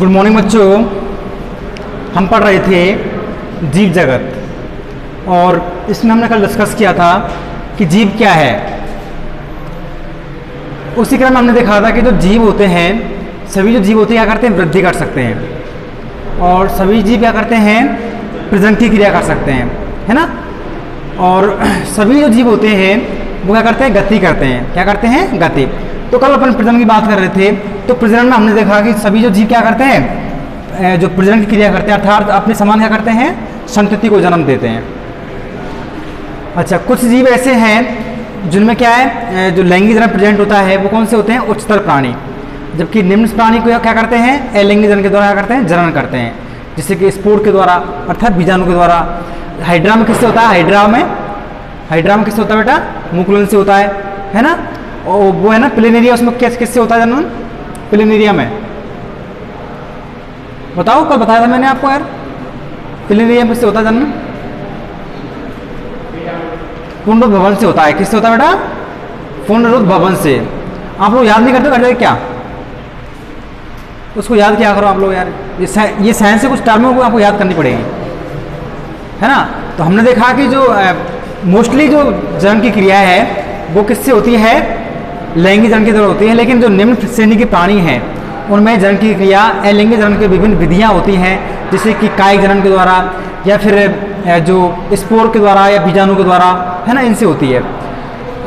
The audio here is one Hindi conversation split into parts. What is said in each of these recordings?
गुड मॉर्निंग बच्चों। हम पढ़ रहे थे जीव जगत और इसमें हमने कल डिस्कस किया था कि जीव क्या है। उसी क्रम में हमने देखा था कि जो जीव होते हैं, सभी जो जीव होते हैं क्या करते हैं, वृद्धि कर सकते हैं और सभी जीव क्या करते हैं, प्रजनन की क्रिया कर सकते हैं, है ना। और सभी जो जीव होते हैं वो क्या करते हैं, गति करते हैं। क्या करते हैं, गति। तो कल अपन प्रजनन की बात कर रहे थे, तो प्रजनन में हमने देखा कि सभी जो जीव क्या करते हैं, जो प्रजनन की क्रिया करते हैं अर्थात अपने समान क्या करते हैं, संतति को जन्म देते हैं। अच्छा, कुछ जीव ऐसे हैं जिनमें क्या है, जो लैंगिक जनन प्रेजेंट होता है वो कौन से होते हैं, उच्चतर प्राणी। जबकि निम्न प्राणी को क्या करते हैं, अलैंगिक जनन के द्वारा क्या करते हैं, जनन करते हैं, जैसे कि स्पोर के द्वारा अर्थात बीजाणु के द्वारा। हाइड्रा में किससे होता है, हाइड्रा में किससे होता है बेटा, मुकुलन से होता है ना। और वो है ना प्लेनेरिया, उसमें किससे होता है जन्म, प्लेनेरिया में। बताओ, कल बताया था मैंने आपको यार, प्लेनेरिया में किससे होता है जन्म, पुंडरोध भवन से होता है। किससे होता है बेटा, पुंडरोध भवन से। आप लोग याद नहीं करते क्या, उसको याद किया करो आप लोग यार। ये साइंस से कुछ टर्मों को आपको याद करनी पड़ेगी, है ना। तो हमने देखा कि जो मोस्टली जो जनन की क्रिया है वो किससे होती है, लैंगिक जनन की तरह होती है। लेकिन जो निम्न श्रेणी के प्राणी हैं उनमें जनन की क्रिया अलैंगिक जनन की विभिन्न विधियां होती हैं, जैसे कि कायिक जनन के द्वारा या फिर जो स्पोर के द्वारा या बीजाणु के द्वारा, है ना, इनसे होती है।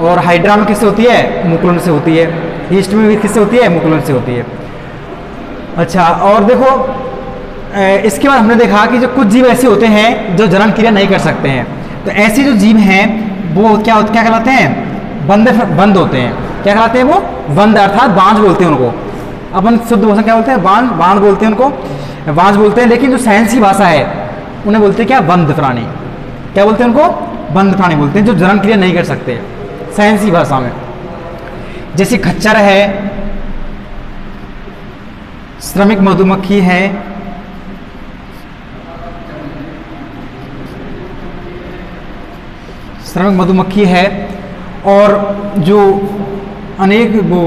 और हाइड्रा में किससे होती है, मुकुलन से होती है। ईस्ट में भी किससे होती है, मुकुलन से होती है। अच्छा, और देखो इसके बाद हमने देखा कि जो कुछ जीव ऐसे होते हैं जो जनन क्रिया नहीं कर सकते हैं। तो ऐसे जो जीव हैं वो क्या कहलाते हैं, बंद होते हैं। क्या कहलाते हैं वो, बंद अर्थात बांझ बोलते हैं उनको। अपन शुद्ध भाषा क्या बोलते हैं, बांझ बोलते हैं उनको, बांझ बोलते हैं। लेकिन जो साइंसी भाषा है उन्हें बोलते हैं क्या, बंद प्राणी। क्या बोलते हैं उनको, बंद प्राणी बोलते हैं, जो जनन क्रिया नहीं कर सकते साइंसी भाषा में। जैसे खच्चर है, श्रमिक मधुमक्खी है, और जो अनेक वो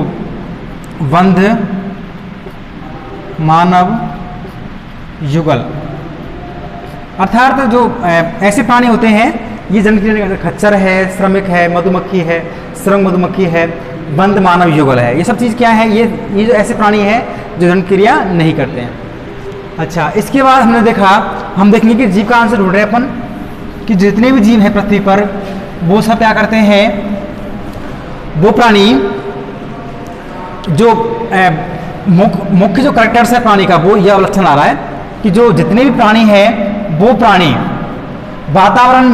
वंध मानव युगल अर्थात जो ऐसे प्राणी होते हैं ये जनन क्रिया, खच्चर है, श्रमिक है, मधुमक्खी है, श्रमिक मधुमक्खी है, वंध मानव युगल है। ये सब चीज़ क्या है, ये जो ऐसे प्राणी हैं जो जनन क्रिया नहीं करते हैं। अच्छा, इसके बाद हमने देखा, हम देखेंगे कि जीव का आंसर ढूंढ रहे हैं अपन कि जितने भी जीव हैं पृथ्वी पर वो सब क्या करते हैं, वो प्राणी जो मुख्य जो कैरेक्टर्स है प्राणी का, वो यह लक्षण आ रहा है कि जो जितने भी प्राणी हैं वो प्राणी वातावरण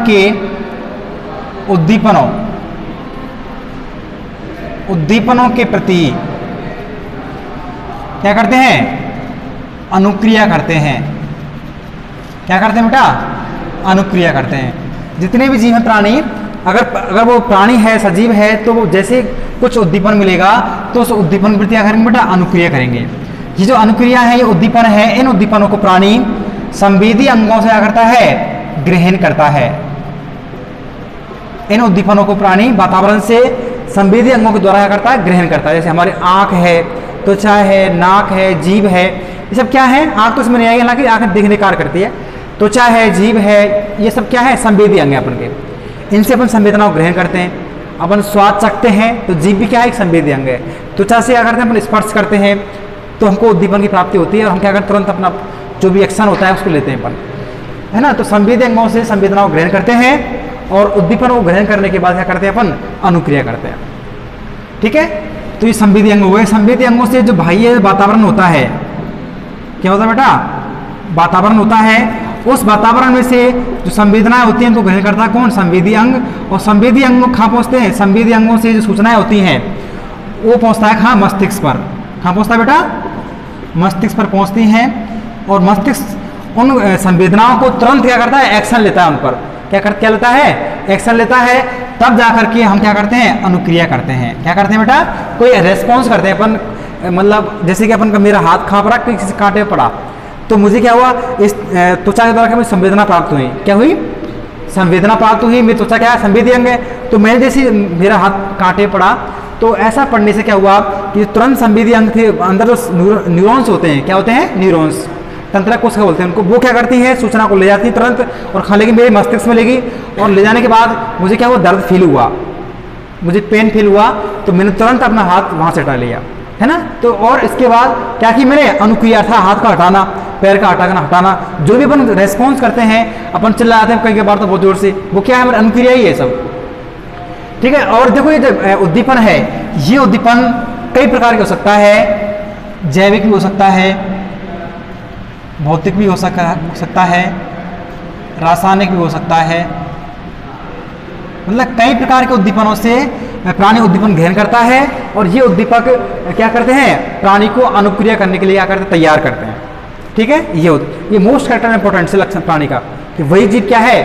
के उद्दीपनों के प्रति क्या करते हैं, अनुक्रिया करते हैं। क्या करते हैं बेटा, अनुक्रिया करते हैं। जितने भी जीव हैं प्राणी, अगर वो प्राणी है, सजीव है, तो वो जैसे कुछ उद्दीपन मिलेगा तो उस उद्दीपन प्रति क्या करेंगे बेटा, अनुक्रिया करेंगे। ये जो अनुक्रिया है, ये उद्दीपन है, इन उद्दीपनों को प्राणी संवेदी अंगों से क्या करता है, ग्रहण करता है। इन उद्दीपनों को प्राणी वातावरण से संवेदी अंगों के द्वारा क्या करता है, ग्रहण करता है। जैसे हमारे आँख है, त्वचा है, नाक है, जीभ है, ये सब क्या है, आँख तो इसमें नहीं आएगी, हालांकि आँख देखने कार्य करती है। त्वचा है, जीभ है, ये सब क्या है, संवेदी अंग है अपन के। इनसे अपन संवेदनाओं को ग्रहण करते हैं। अपन स्वाद चखते हैं तो जीभ भी क्या है, एक संवेदी अंग है। त्वचा से क्या करते हैं, अपन स्पर्श करते हैं तो हमको उद्दीपन की प्राप्ति होती है और हम क्या करते हैं, तुरंत अपना जो भी एक्शन होता है उसको लेते हैं अपन, है ना। तो संवेदी अंगों से संवेदनाओं को ग्रहण करते हैं और उद्दीपन को ग्रहण करने के बाद क्या करते हैं, अपन अनुक्रिया करते हैं। ठीक है, तो ये संवेदी अंग हुए। संवेदी अंगों से जो बाह्य वातावरण होता है, क्या होता है बेटा, वातावरण होता है। उस वातावरण में से जो संवेदनाएं होती हैं उनको ग्रहण करता है कौन, संवेदी अंग। और संवेदी अंग कहाँ पहुँचते हैं, संवेदी अंगों से जो सूचनाएं होती हैं वो पहुँचता है कहाँ, मस्तिष्क पर। कहाँ पहुँचता है बेटा, मस्तिष्क पर पहुँचती हैं और मस्तिष्क उन संवेदनाओं को तुरंत क्या करता है, एक्शन लेता है उन पर। क्या लेता है, एक्शन लेता है। तब जाकर के हम क्या करते हैं, अनुक्रिया करते हैं। क्या करते हैं बेटा, कोई रेस्पॉन्स करते हैं अपन। मतलब जैसे कि अपन का मेरा हाथ काँप रहा, किसी से कांटे पड़ा तो मुझे क्या हुआ, इस त्वचा के द्वारा मुझे संवेदना प्राप्त हुई। क्या हुई, संवेदना प्राप्त हुई। मेरी त्वचा क्या है, संवेदी अंग है। तो मैंने जैसे मेरा हाथ कांटे पड़ा तो ऐसा पढ़ने से क्या हुआ कि तुरंत संवेदी अंग थे अंदर जो न्यूरॉन्स होते हैं, क्या होते हैं, न्यूरॉन्स, तंत्रिका कोशिका बोलते हैं उनको, वो क्या करती है, सूचना को ले जाती है तुरंत और खा लेगी, मेरे मस्तिष्क में लेगी, और ले जाने के बाद मुझे क्या हुआ, दर्द फील हुआ, मुझे पेन फील हुआ, तो मैंने तुरंत अपना हाथ वहाँ से हटा लिया, है ना। तो और इसके बाद क्या कि मैंने अनुक्रिया था, हाथ का हटाना, पैर का हटाना, जो भी अपन रेस्पॉन्स करते हैं, अपन चिल्लाते हैं कई बार तो बहुत जोर से, वो क्या है, हमारी अनुक्रिया ही है सब, ठीक है। और देखो ये जो उद्दीपन है, ये उद्दीपन कई प्रकार के हो सकता है, जैविक भी हो सकता है, भौतिक भी हो सकता है, रासायनिक भी हो सकता है, मतलब कई प्रकार के उद्दीपनों से प्राणी उद्दीपन ग्रहण करता है, और ये उद्दीपक क्या करते हैं, प्राणी को अनुक्रिया करने के लिए क्या करते हैं, तैयार करते हैं, ठीक है। ये मोस्ट कैरेक्टर इंपॉर्टेंट से लक्षण प्राणी का, कि वही जीव क्या है,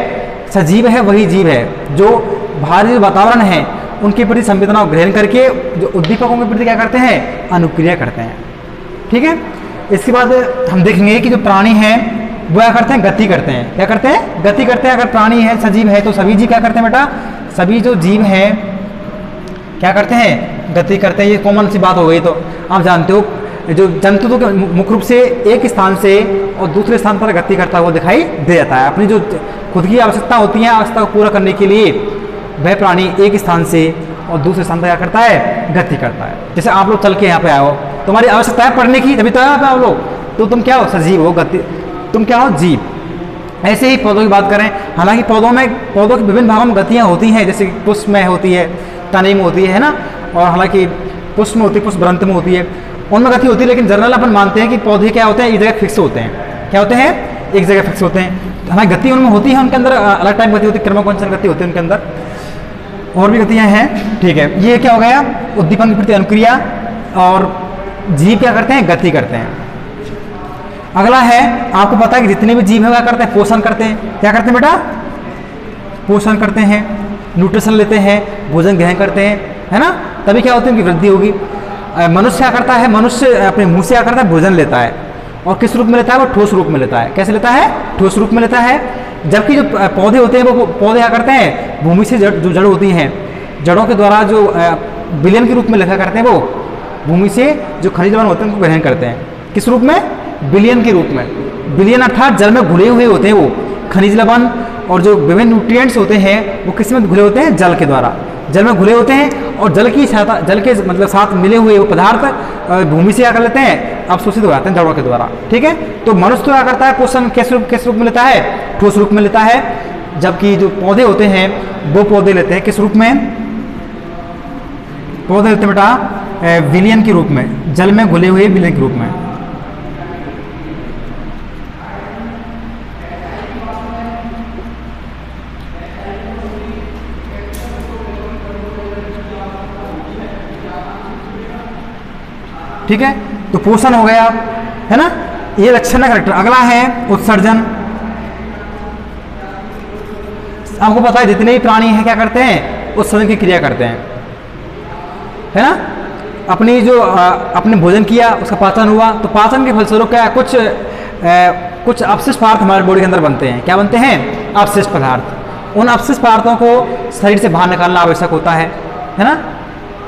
सजीव है, वही जीव है जो बाहरी वातावरण है उनके प्रति संवेदना ग्रहण करके जो उद्दीपकों के प्रति क्या करते हैं, अनुक्रिया करते हैं, ठीक है। इसके बाद हम देखेंगे कि जो प्राणी हैं वो क्या करते हैं, गति करते हैं, क्या करते हैं, गति करते हैं। अगर प्राणी है, सजीव है, तो सभी जीव क्या करते हैं बेटा, सभी जो जीव हैं क्या करते हैं, गति करते हैं। ये कॉमन सी बात हो गई, तो आप जानते हो जो जंतु तो मुख्य रूप से एक स्थान से और दूसरे स्थान पर गति करता हुआ दिखाई दे जाता है। अपनी जो खुद की आवश्यकता होती है, आवश्यकता को पूरा करने के लिए वह प्राणी एक स्थान से और दूसरे स्थान पर क्या करता है, गति करता है। जैसे आप लोग चल के यहाँ पे आए हो, तुम्हारी आवश्यकता है पढ़ने की, तभी तो आए आप लोग, तो तुम क्या हो, सजीव हो, गति, तुम क्या हो, जीव। ऐसे ही पौधों की बात करें, हालांकि पौधों के विभिन्न भागों में गतियाँ होती हैं, जैसे पुष्प में होती है, तने में होती है ना, और हालांकि पुष्प में होती है, पुष्प ग्रंथ में होती है, उनमें गति होती है, लेकिन जनरल अपन मानते हैं कि पौधे क्या होते हैं, एक जगह फिक्स होते हैं, क्या होते हैं, एक जगह फिक्स होते हैं। हालांकि गति उनमें होती है, उनके अंदर अलग टाइप गति होती है, क्रमकोंचन गति होती है उनके अंदर, और भी गतियाँ हैं, ठीक है। ये क्या हो गया, उद्दीपन के प्रति अनुक्रिया, और जीव क्या करते हैं, गति करते हैं। अगला है, आपको पता है कि जितने भी जीव है क्या करते हैं, पोषण करते हैं, क्या करते हैं बेटा, पोषण करते हैं, न्यूट्रिशन लेते हैं, भोजन ग्रहण करते हैं, है ना, तभी क्या होती है, उनकी वृद्धि होगी। मनुष्य क्या करता है, मनुष्य अपने मुंह से क्या करता है, भोजन लेता है, और किस रूप में लेता है, वो ठोस रूप में लेता है। कैसे लेता है, ठोस रूप में लेता है। जबकि जो पौधे होते हैं, वो पौधे क्या करते हैं, भूमि से जो जड़ होती हैं, जड़ों के द्वारा जो विलयन के रूप में लेखा करते हैं, वो भूमि से जो खनिज लवण होते हैं उनको ग्रहण करते हैं। किस रूप में, विलयन के रूप में। विलयन अर्थात जल में घुले हुए होते हैं वो खनिज लवण, और जो विभिन्न न्यूट्रिएंट्स होते हैं वो किस में घुले होते हैं, जल के द्वारा, जल में घुले होते हैं, और जल के मतलब साथ मिले हुए वो पदार्थ भूमि से क्या कर लेते हैं, अवशोषित हो जाते हैं जड़ों के द्वारा, ठीक है। तो मनुष्य तो क्या करता है, पोषण किस रूप में लेता है, ठोस रूप में लेता है। जबकि जो पौधे होते हैं वो पौधे लेते हैं किस रूप में, पौधे लेते हैं बेटा विलयन के रूप में, जल में घुले हुए विलयन के रूप में। ठीक है, तो पोषण हो गया, है ना, ये लक्षण है कैरेक्टर। अगला है उत्सर्जन। आपको पता है जितने भी प्राणी हैं क्या करते हैं, उत्सर्जन की क्रिया करते हैं, है ना। अपनी जो अपने भोजन किया, उसका पाचन हुआ, तो पाचन के फलस्वरूप क्या कुछ अपशिष्ट पदार्थ हमारे बॉडी के अंदर बनते हैं। क्या बनते हैं, अपशिष्ट पदार्थ। उन अपशिष्ट पदार्थों को शरीर से बाहर निकालना आवश्यक होता है ना।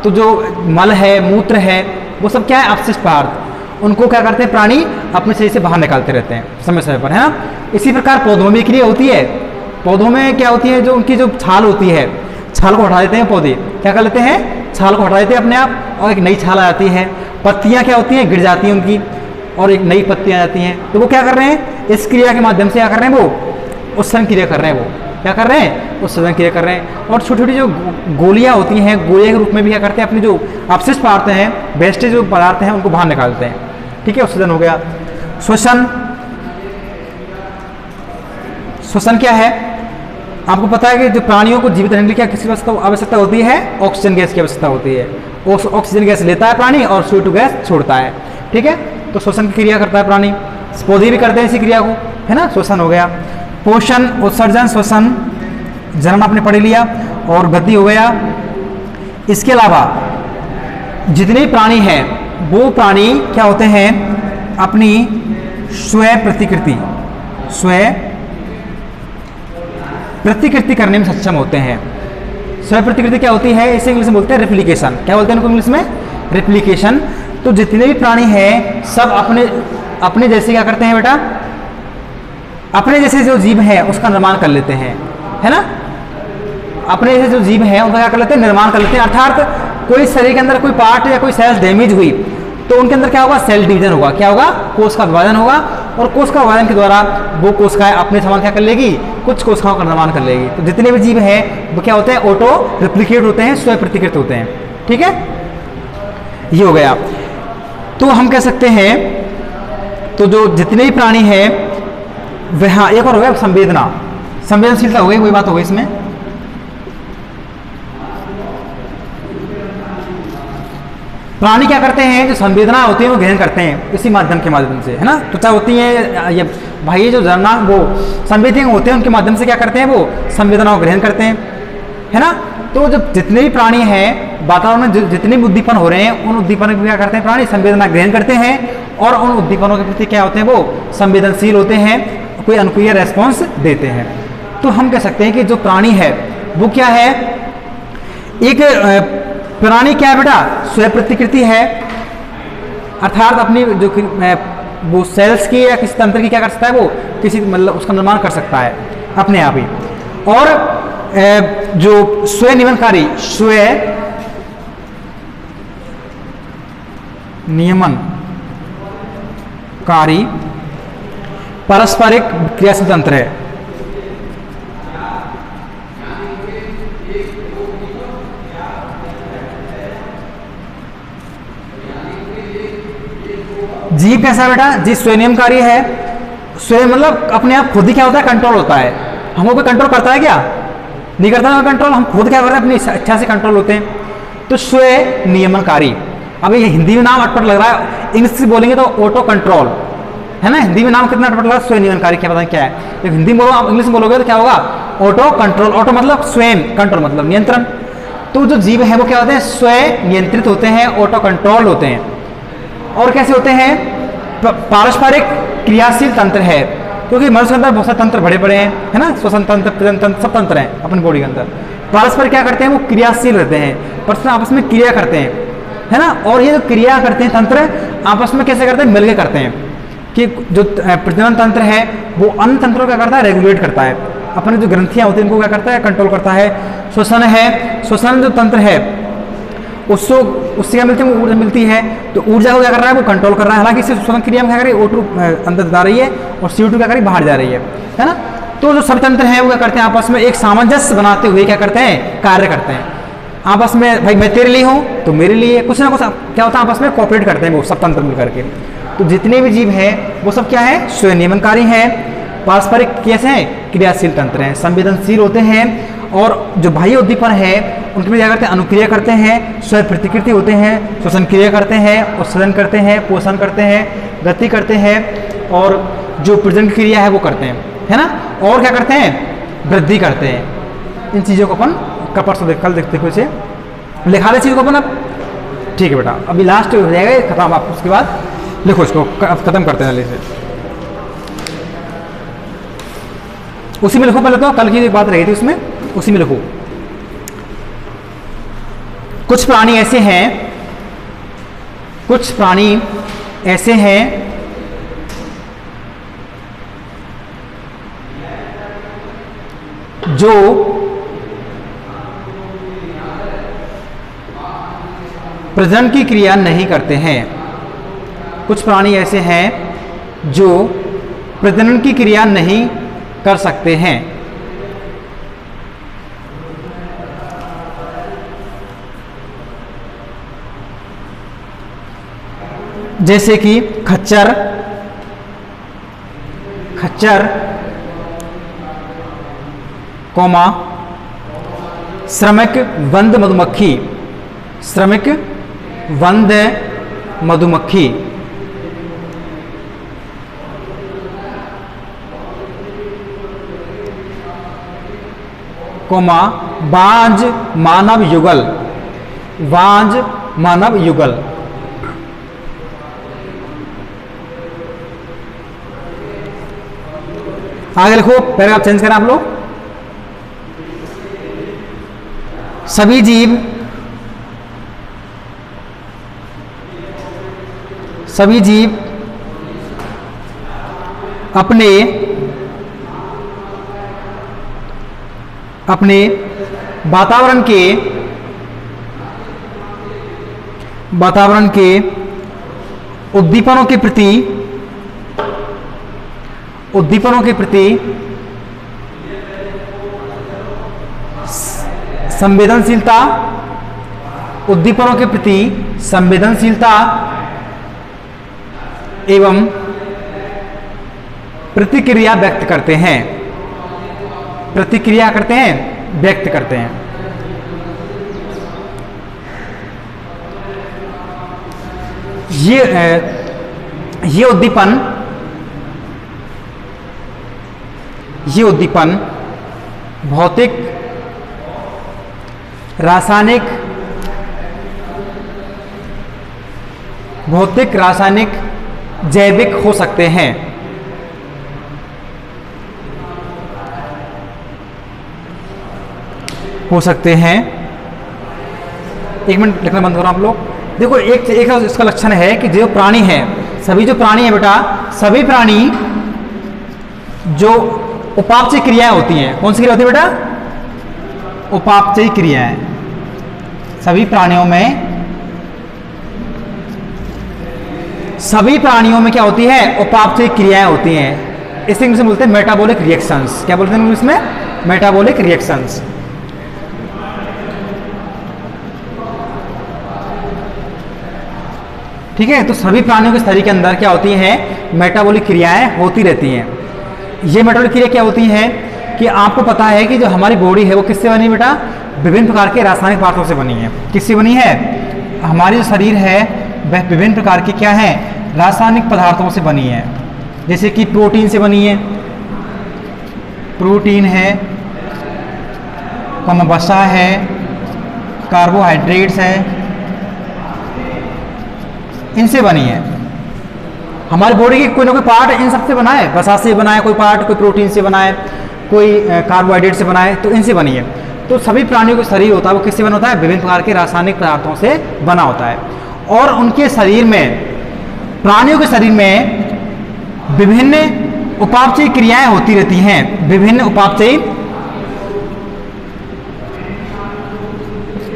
तो जो मल है, मूत्र है, वो सब क्या है, अपशिष्ट पदार्थ। उनको क्या करते हैं, प्राणी अपने शरीर से बाहर निकालते रहते हैं समय समय पर, है ना। इसी प्रकार पौधों में क्रिया होती है। पौधों में क्या होती है, जो उनकी जो छाल होती है, छाल को हटा देते हैं पौधे, क्या कर लेते हैं, छाल को हटा देते हैं अपने आप, और एक नई छाल आ जाती है। पत्तियां क्या होती हैं, गिर जाती हैं उनकी, और एक नई पत्तियां आ जाती हैं। तो वो क्या कर रहे हैं, इस क्रिया के माध्यम से क्या कर रहे हैं, वो उत्सर्जन क्रिया कर रहे हैं। वो क्या कर रहे हैं, उत्सर्जन क्रिया कर रहे हैं। और छोटी छोटी जो गोलियां होती हैं, गोलियां के रूप में भी क्या करते हैं, अपनी जो अपशिष्ट पदार्थ हैं, वेस्टेज जो पदार्थ हैं, उनको बाहर निकालते हैं। ठीक है, उत्सर्जन हो गया। श्वसन, श्वसन क्या है, आपको पता है कि जो प्राणियों को जीवित रहने के लिए क्या किसी आवश्यकता होती है, ऑक्सीजन गैस की आवश्यकता होती है। ऑक्सीजन गैस लेता है प्राणी और CO2 गैस छोड़ता है। ठीक है, तो श्वसन की क्रिया करता है प्राणी, पौधे भी करते हैं इसी क्रिया को, है ना। श्वसन हो गया। पोषण, उत्सर्जन, श्वसन, जनन आपने पढ़ लिया, और गति हो गया। इसके अलावा जितने प्राणी हैं वो प्राणी क्या होते हैं, अपनी स्वयं प्रतिकृति करने में सक्षम होते हैं। स्वयं प्रतिकृति क्या होती है, इसे इंग्लिश में बोलते हैं रेप्लिकेशन। क्या बोलते हैं इनको इंग्लिश में? रेप्लिकेशन। तो जितने भी प्राणी हैं सब अपने अपने जैसे क्या करते हैं बेटा, अपने जैसे जो जीव है उसका निर्माण कर लेते हैं, है ना। अपने जैसे जो जीव है उनका क्या कर लेते हैं, निर्माण कर लेते हैं। अर्थात कोई शरीर के अंदर कोई पार्ट या कोई सेल्स डैमेज हुई तो उनके अंदर क्या होगा, सेल डिवीजन होगा। क्या होगा? कोष का विभाजन होगा, और कोष का विभाजन के द्वारा वो कोशिकाएं अपने समान क्या कर लेगी, कुछ कोशिकाओं का निर्माण कर लेगी। तो जितने भी जीव हैं वो क्या होते हैं, ऑटो रिप्लिकेट होते हैं, स्वयं प्रतिकृत होते हैं। ठीक है, ये हो गया। तो हम कह सकते हैं, तो जो जितने भी प्राणी हैं वह, हाँ एक और हो गया संवेदना, संवेदनशीलता हो गई, वही बात हो गई इसमें। प्राणी क्या करते हैं, जो संवेदना होती है वो ग्रहण करते हैं इसी माध्यम से, है ना। त्वचा होती है, ये भाई जो झरना वो संवेदी होते हैं उनके माध्यम से क्या करते हैं, वो संवेदना को ग्रहण करते हैं, है ना। तो जब जितने भी प्राणी हैं वातावरण में जितने भी उद्दीपन हो रहे हैं उन उद्दीपनों को क्या करते हैं, प्राणी संवेदना ग्रहण करते हैं और उन उद्दीपनों के प्रति क्या होते हैं, वो संवेदनशील होते हैं, कोई अनुक्रिया रेस्पॉन्स देते हैं। तो हम कह सकते हैं कि जो प्राणी है वो क्या है, एक प्राणी क्या है बेटा, स्वयं प्रतिकृति है। अर्थात अपनी जो वो सेल्स की या किसी तंत्र की क्या कर सकता है, वो किसी मतलब उसका निर्माण कर सकता है अपने आप ही। और जो स्वयं नियमनकारी, स्वयं नियमनकारी पारस्परिक क्रियाशील तंत्र है। जीव कैसा है बेटा, जीव स्वयंनियमकारी है। स्वयं मतलब अपने आप खुद ही क्या होता है, कंट्रोल होता है। हमको कोई कंट्रोल करता है क्या, नहीं करता है कंट्रोल, हम खुद क्या करते हैं, अपनी इच्छा से कंट्रोल होते हैं। तो स्वयं नियमनकारी। अब ये हिंदी में नाम अटपट लग रहा है, इंग्लिश से बोलेंगे तो ऑटो कंट्रोल, है ना। हिंदी में नाम कितना अटपट लग रहा है, स्वयं नियमनकारी, क्या पता क्या है। जब हिंदी में बोलो, आप इंग्लिश में बोलोगे तो क्या होगा, ऑटो कंट्रोल। ऑटो मतलब स्वयं, कंट्रोल मतलब नियंत्रण। तो जो जीव है वो क्या होते हैं, स्वयं नियंत्रित होते हैं, ऑटो कंट्रोल होते हैं। और कैसे होते हैं, पारस्परिक क्रियाशील तंत्र है, क्योंकि मनुष्य के अंदर बहुत सारे तंत्र बड़े बड़े हैं, है ना। श्वसन तंत्र, प्रजनन तंत्र, सब तंत्र हैं अपनी बॉडी के अंदर। परस्पर क्या करते हैं, वो क्रियाशील रहते हैं, परस्पर आपस में क्रिया करते हैं, है ना। और ये जो क्रिया करते हैं तंत्र आपस में कैसे करते हैं, मिलकर करते हैं। कि जो प्रजनन तंत्र है वो अन्य तंत्रों का करता है, रेगुलेट करता है, अपने जो ग्रंथियां होती हैं उनको क्या करता है, कंट्रोल करता है। श्वसन है, श्वसन जो तंत्र है उससे क्या मिलती है, ऊर्जा मिलती है। तो ऊर्जा को क्या कर रहा है, वो कंट्रोल कर रहा है। हालांकि श्वसन क्रिया में क्या कर रही है, O2 अंदर जा रही है और CO2 क्या कर रही है, बाहर जा रही है ना। तो जो सब तंत्र हैं वो क्या करते हैं, आपस में एक सामंजस्य बनाते हुए क्या करते हैं, कार्य करते हैं आपस में। भाई मैं तेरे लिए हूँ तो मेरे लिए, कुछ ना कुछ क्या होता है, आपस में कोऑपरेट करते हैं वो सब तंत्र मिल करके। तो जितने भी जीव हैं वो सब क्या है, स्वयं नियमनकारी हैं, पारस्परिक कैसे हैं, क्रियाशील तंत्र हैं, संवेदनशील होते हैं। और जो बाह्य उद्दीपन है उनके में क्या करते हैं, अनुक्रिया करते हैं, स्वयं प्रतिकृति होते हैं, श्वसन क्रिया करते हैं, उत्सर्जन करते हैं, पोषण करते हैं, गति करते हैं, और जो प्रजनन क्रिया है वो करते हैं, है ना। और क्या करते हैं, वृद्धि करते हैं। इन चीज़ों को अपन कल देखते हुए से लिखा ले चीज़ को अपन। अब ठीक है बेटा, अभी लास्ट हो जाएगा खत्म, आप उसके बाद लिखो इसको, खत्म करते हैं जल्दी से। उसी में लिखो पहले, तो कल की एक बात रही थी उसमें, उसी में लिखो। कुछ प्राणी ऐसे हैं, कुछ प्राणी ऐसे हैं जो प्रजनन की क्रिया नहीं करते हैं। कुछ प्राणी ऐसे हैं जो प्रजनन की क्रिया नहीं कर सकते हैं। जैसे कि खच्चर, कोमा श्रमिक वंद मधुमक्खी, श्रमिक वंद मधुमक्खी, कोमा बांझ मानव युगल, बांझ मानव युगल। आगे लिखो, पैराग्राफ चेंज करें आप लोग। सभी जीव अपने वातावरण के उद्दीपनों के प्रति संवेदनशीलता एवं प्रतिक्रिया व्यक्त करते हैं। ये उद्दीपन भौतिक, रासायनिक, जैविक हो सकते हैं। एक मिनट लिखना बंद करो आप लोग। देखो एक इसका लक्षण है कि जो प्राणी है, सभी जो प्राणी है बेटा, सभी प्राणी जो उपापचय क्रियाएं होती हैं, कौन सी क्रिया होती है बेटा? उपापचय क्रियाएं। सभी प्राणियों में क्या होती है? उपापचय क्रियाएं होती हैं। इसे इंग्लिश में बोलते हैं मेटाबॉलिक रिएक्शंस। क्या बोलते हैं इंग्लिश में? Metabolic reactions. ठीक है, तो सभी प्राणियों के शरीर के अंदर क्या होती हैं? मेटाबॉलिक क्रियाएं होती रहती हैं। ये मेटाबॉलिक क्रिया क्या होती हैं कि आपको पता है कि जो हमारी बॉडी है वो किससे बनी बेटा? विभिन्न प्रकार के रासायनिक पदार्थों से बनी है। किससे बनी है? हमारी जो शरीर है वह विभिन्न प्रकार के क्या है? रासायनिक पदार्थों से बनी है। जैसे कि प्रोटीन से बनी है, प्रोटीन है, वसा है, कार्बोहाइड्रेट्स है, इनसे बनी है। हमारी बॉडी के कोई ना कोई पार्ट इन सबसे बना है। वसा से बना है कोई पार्ट, कोई प्रोटीन से बना है, कोई कार्बोहाइड्रेट से बना है, तो इनसे बनी है। तो सभी प्राणियों का शरीर होता है वो किससे बना होता है? विभिन्न प्रकार के रासायनिक पदार्थों से बना होता है। और उनके शरीर में, प्राणियों के शरीर में विभिन्न उपापचय क्रियाएं होती रहती हैं। विभिन्न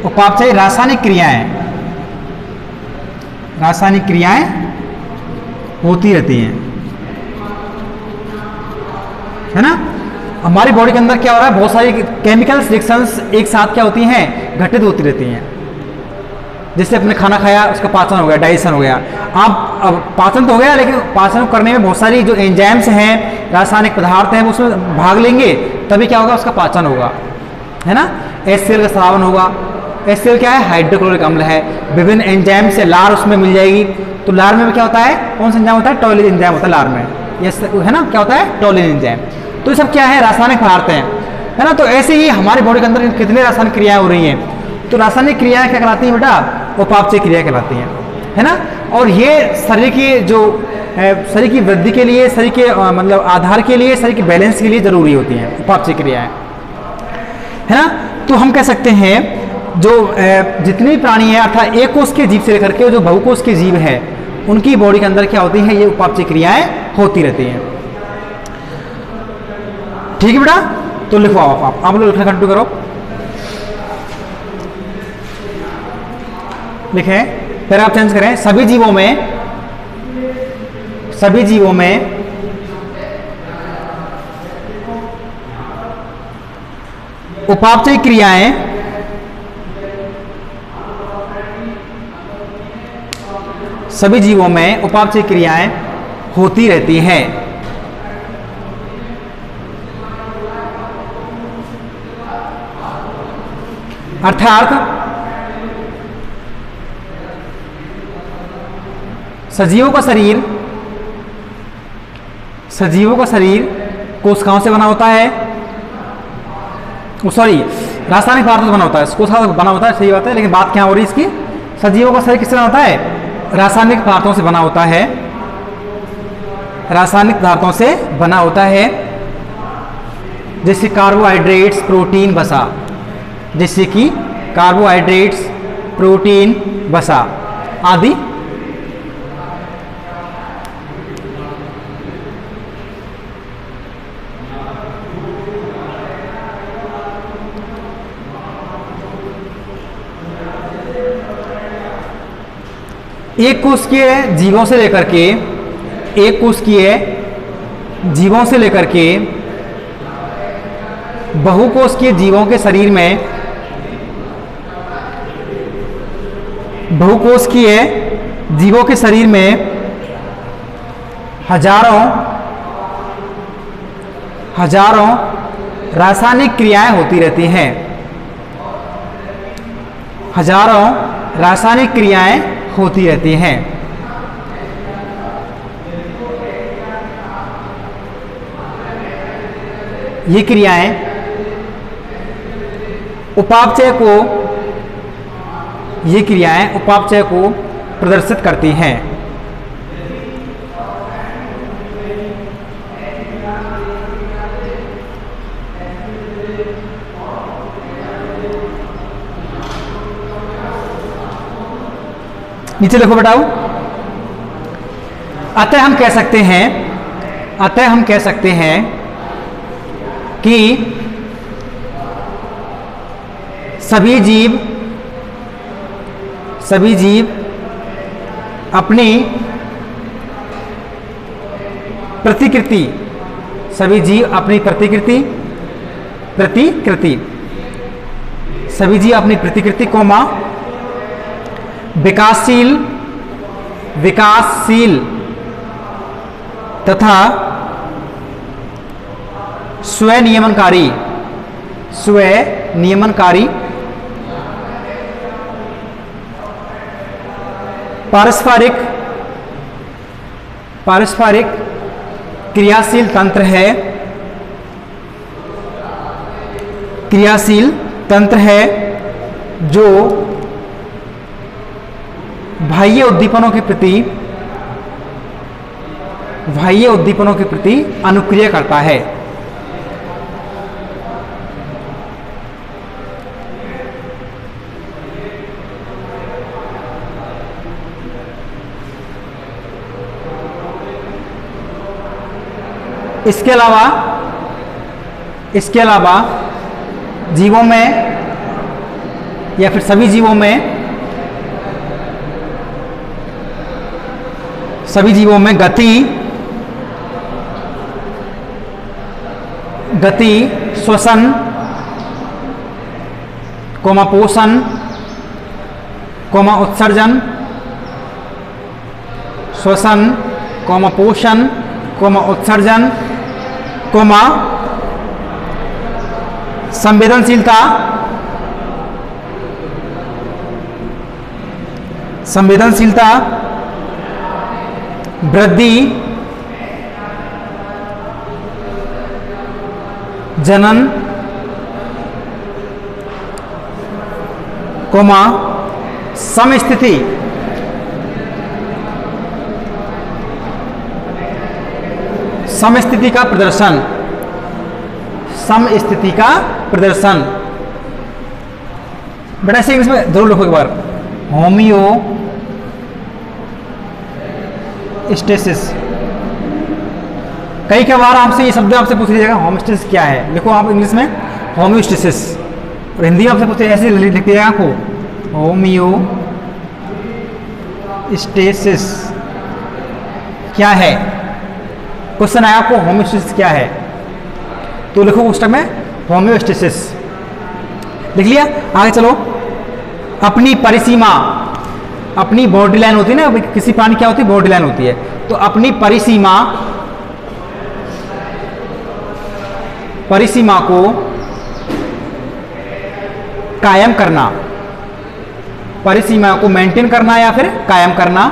उपापचय रासायनिक क्रियाएं होती रहती हैं, है ना। हमारी बॉडी के अंदर क्या हो रहा है? बहुत सारी केमिकल रिएक्शंस एक साथ क्या होती हैं? घटित होती रहती हैं। जैसे अपने खाना खाया, उसका पाचन हो गया, डाइजेशन हो गया। अब पाचन तो हो गया, लेकिन पाचन करने में बहुत सारी जो एंजाइम्स हैं, रासायनिक पदार्थ हैं, वो उसमें भाग लेंगे, तभी क्या होगा? उसका पाचन होगा, है ना। HCl का स्रावन होगा। HCl क्या है? हाइड्रोक्लोरिक अम्ल है। विभिन्न एंजाइम से लार उसमें मिल जाएगी। तो लार में क्या होता है? कौन सा एंजाइम होता है? टॉलिन एंजाइम होता है लार में, है ना। क्या होता है? टॉलिन एंजाइम। तो ये सब क्या है? रासायनिक पदार्थ हैं, है ना। तो ऐसे ही हमारी बॉडी के अंदर कितने रासायनिक क्रियाएं हो रही हैं? तो रासायनिक क्रियाएं क्या कहलाती हैं बेटा? उपापचय क्रिया कहलाती हैं, है ना। और ये शरीर की वृद्धि के लिए, शरीर के मतलब आधार के लिए, शरीर के बैलेंस के लिए जरूरी होती हैं उपापचय क्रियाएं, है ना। तो हम कह सकते हैं जो जितने प्राणी हैं, अर्थात एक कोष के जीव से लेकर के जो बहुकोष के जीव है, उनकी बॉडी के अंदर क्या होती है? ये उपापचय क्रियाएं होती रहती हैं। ठीक है बेटा, तो लिखो आप लोग लिखना कंटिन्यू करो। लिखें, फिर आप चेंज करें। सभी जीवों में उपापचय क्रियाएं होती रहती हैं। अर्थात सजीवों का शरीर कोशिकाओं से बना होता है, रासायनिक पदार्थों से बना होता है। कोशिका बना होता है, सही बात है, लेकिन बात क्या हो रही है इसकी? सजीवों का शरीर किससे बना होता है? रासायनिक पदार्थों से बना होता है। रासायनिक पदार्थों से बना होता है, जैसे कार्बोहाइड्रेट्स, प्रोटीन, वसा, जैसे कि कार्बोहाइड्रेट्स, प्रोटीन, वसा आदि। एक कोशिकीय जीवों से लेकर के एक कोशिकीय जीवों से लेकर के बहुकोशिकीय जीवों के शरीर में बहुकोशिकीय जीवों के शरीर में हजारों रासायनिक क्रियाएं होती रहती हैं। हजारों रासायनिक क्रियाएं होती रहती हैं। ये क्रियाएं उपापचय को प्रदर्शित करती हैं। नीचे देखो बेटाओ, अतः हम कह सकते हैं कि सभी जीव अपनी प्रतिकृति कोमा विकासशील तथा स्वनियमनकारी पारस्परिक क्रियाशील तंत्र है जो बाह्य उद्दीपनों के प्रति अनुक्रिया करता है। इसके अलावा जीवों में या फिर सभी जीवों में गति, श्वसन, पोषण, उत्सर्जन, संवेदनशीलता, वृद्धि, जनन, समस्थिति, समस्थिति का प्रदर्शन। बेटा ऐसे इंग्लिश में जरूर लिखो एक बार, होमियोस्टेसिस। कई बार आपसे ये शब्द आपसे पूछ लीजिएगा, होमियोस्टेसिस क्या है। लिखो आप इंग्लिश में होमियोस्टेसिस, और हिंदी में आपसे पूछे ऐसे लिख दीजिएगा आपको, होमियोस्टेसिस क्या है। क्वेश्चन आया आपको होमियोस्टेसिस क्या है, तो लिखो पुस्तक में होमियोस्टेसिस। लिख लिया, आगे चलो। अपनी परिसीमा, अपनी बॉर्डर लाइन होती है ना, किसी प्राणी क्या होती है, बॉर्डर लाइन होती है। तो अपनी परिसीमा को कायम करना, परिसीमा को मेंटेन करना या फिर कायम करना।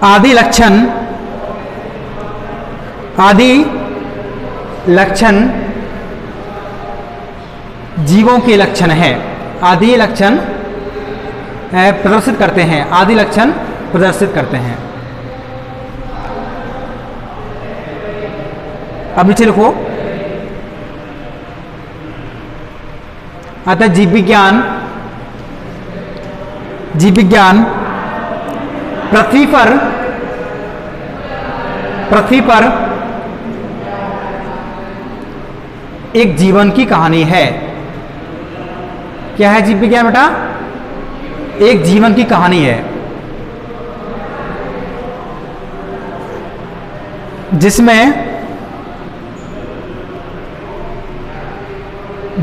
आदि लक्षण जीवों के लक्षण है। आदि लक्षण प्रदर्शित करते हैं। अब नीचे लिखो, अतः जीव विज्ञान पृथ्वी पर एक जीवन की कहानी है। क्या है जीव विज्ञान बेटा? एक जीवन की कहानी है, जिसमें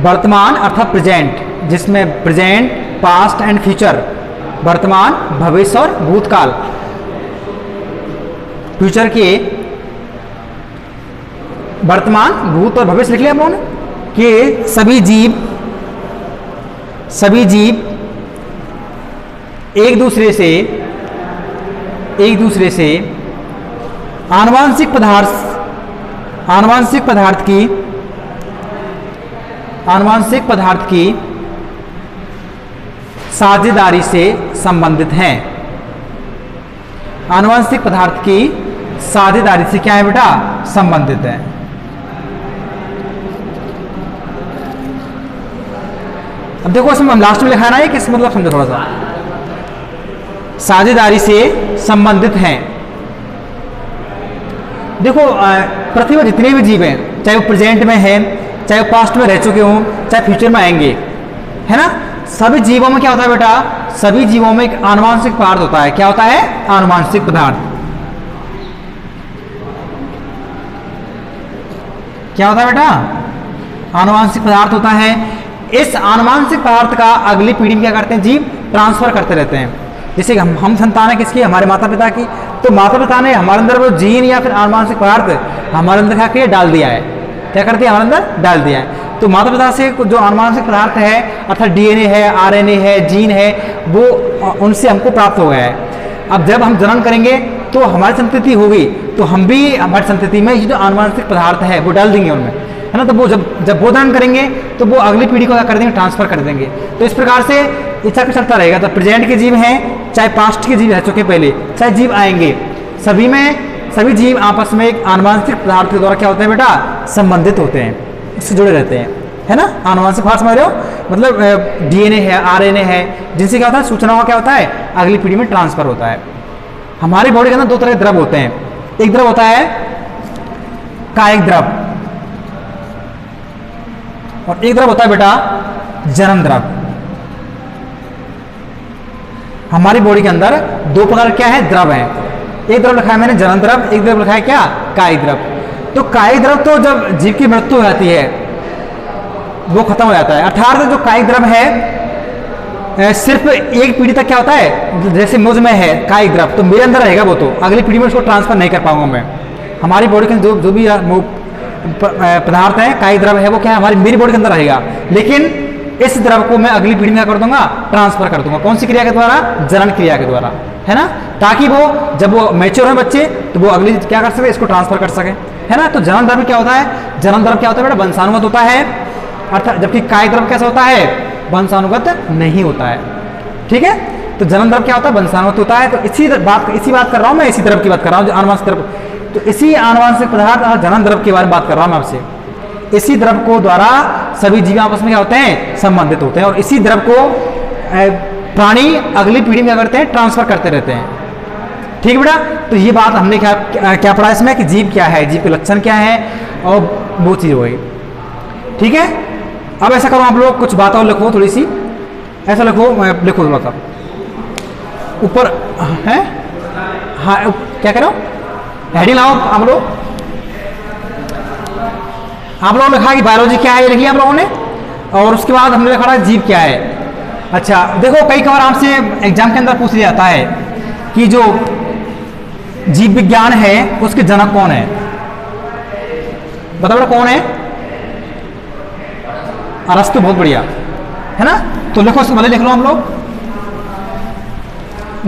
वर्तमान अर्थात प्रेजेंट, जिसमें प्रेजेंट, पास्ट एंड फ्यूचर, वर्तमान, भविष्य और भूतकाल, फ्यूचर के वर्तमान, भूत और भविष्य लिख लिया हम लोगों ने कि सभी जीव एक दूसरे से आनुवांशिक पदार्थ की साझेदारी से संबंधित हैं। आनुवांशिक पदार्थ की साझेदारी से क्या है बेटा? संबंधित है। अब देखो इसमें हम लास्ट में लिखा है ना, किस मतलब समझो थोड़ा सा। साझेदारी से संबंधित हैं। देखो पृथ्वी पर जितने भी जीव हैं, चाहे वो प्रेजेंट में है, चाहे वो पास्ट में रह चुके हों, चाहे फ्यूचर में आएंगे, है ना, सभी जीवों में क्या होता है बेटा? सभी जीवों में एक आनुवांशिक पदार्थ होता है। क्या होता है? आनुवांशिक पदार्थ। क्या होता है बेटा? आनुवांशिक पदार्थ होता है। इस आनुवांशिक पदार्थ का अगली पीढ़ी में क्या करते हैं? जीव ट्रांसफर करते रहते हैं। जैसे हम संतान है किसकी? हमारे माता पिता की। तो माता पिता ने हमारे अंदर वो जीन या फिर आनुवांशिक पदार्थ हमारे अंदर क्या किया? डाल दिया है। क्या करते हैं? हमारे अंदर डाल दिया है। तो माता पिता से जो आनुवांशिक पदार्थ है अर्थात डीएनए है, आरएनए है, जीन है, वो उनसे हमको प्राप्त हो गया है। अब जब हम जन्म करेंगे तो हमारी संतति होगी, तो हम भी हमारी संतति में ये जो आनुवांशिक पदार्थ है वो डाल देंगे उनमें, है ना। तो वो जब वो जन्म करेंगे तो वो अगली पीढ़ी को क्या कर देंगे? ट्रांसफर कर देंगे। तो इस प्रकार से इच्छा चलता रहेगा। तो प्रेजेंट के जीव हैं, चाहे पास्ट के जीव रह चुके पहले, चाहे जीव आएंगे, सभी जीव आपस में एक आनुवांशिक पदार्थ के द्वारा क्या होते हैं बेटा? संबंधित होते हैं, इससे जुड़े रहते हैं, है ना। आनुवांशिक पदार्थ समझ रहे हो? मतलब डीएनए है, आरएनए है, जिनसे क्या होता है? सूचनाओं का क्या होता है? अगली पीढ़ी में ट्रांसफर होता है। हमारी बॉडी के अंदर दो तरह के द्रव होते हैं। एक द्रव होता है कायिक द्रव और एक द्रव होता है बेटा जनन द्रव। हमारी बॉडी के अंदर दो प्रकार क्या है? द्रव है। एक द्रव लिखा है मैंने जनन द्रव, एक द्रव लिखा है क्या? कायिक द्रव। तो कायिक द्रव तो जब जीव की मृत्यु हो जाती है वो खत्म हो जाता है। अर्थात जो कायिक द्रव है सिर्फ एक पीढ़ी तक क्या होता है? जैसे मुझ में है कायिक द्रव, तो मेरे अंदर रहेगा वो, तो अगली पीढ़ी में उसको ट्रांसफर नहीं कर पाऊंगा मैं। हमारी बॉडी के जो भी पदार्थ है, कायिक द्रव है, वो क्या है? मेरी बॉडी के अंदर रहेगा, लेकिन इस द्रव को मैं अगली पीढ़ी में कर दूंगा? ट्रांसफर कर दूंगा। कौन सी क्रिया के द्वारा? जनन क्रिया के द्वारा, है ना। ताकि वो जब वो मैच्योर है बच्चे तो वो अगली क्या कर सके? इसको ट्रांसफर कर सके, है ना। तो जनन द्रव क्या होता है? जनन द्रव क्या होता है बेटा? वंशानुगत होता है, अर्थात जबकि कायिक द्रव कैसा होता है? वंशानुगत नहीं होता है। ठीक है, तो जनन द्रव क्या होता है? वंशानुगत होता है। तो इसी बात कर रहा हूँ मैं, इसी द्रव की बात कर रहा हूँ, जो आनुवांशिक द्रव। तो इसी आनुवांशिक पदार्थ जनन द्रव के बारे में बात कर रहा हूँ मैं आपसे। इसी द्रव को द्वारा सभी जीव आपस में क्या होते हैं? संबंधित होते हैं, और इसी द्रव को प्राणी अगली पीढ़ी में क्या करते हैं? ट्रांसफर करते रहते हैं। ठीक बेटा, तो ये बात हमने क्या पढ़ा इसमें कि जीव क्या है, जीव के लक्षण क्या है, और वो चीज हुई। ठीक है, अब ऐसा करो आप लोग कुछ बात और लिखो थोड़ी सी, ऐसा लिखो थोड़ा सा ऊपर है। हाँ क्या करो? हेडिंग लाओ आप लोग लिखा कि बायोलॉजी क्या है, ये लिख लिया आप लोगों ने। और उसके बाद हमने लिखा जीव क्या है। अच्छा देखो, कई बार आपसे एग्जाम के अंदर पूछ लिया जाता है कि जो जीव विज्ञान है उसके जनक कौन है? बताओ बेटा कौन है? अरस्तु। बहुत बढ़िया, है ना। तो लिखो, इसको भले लिख लो हम लोग,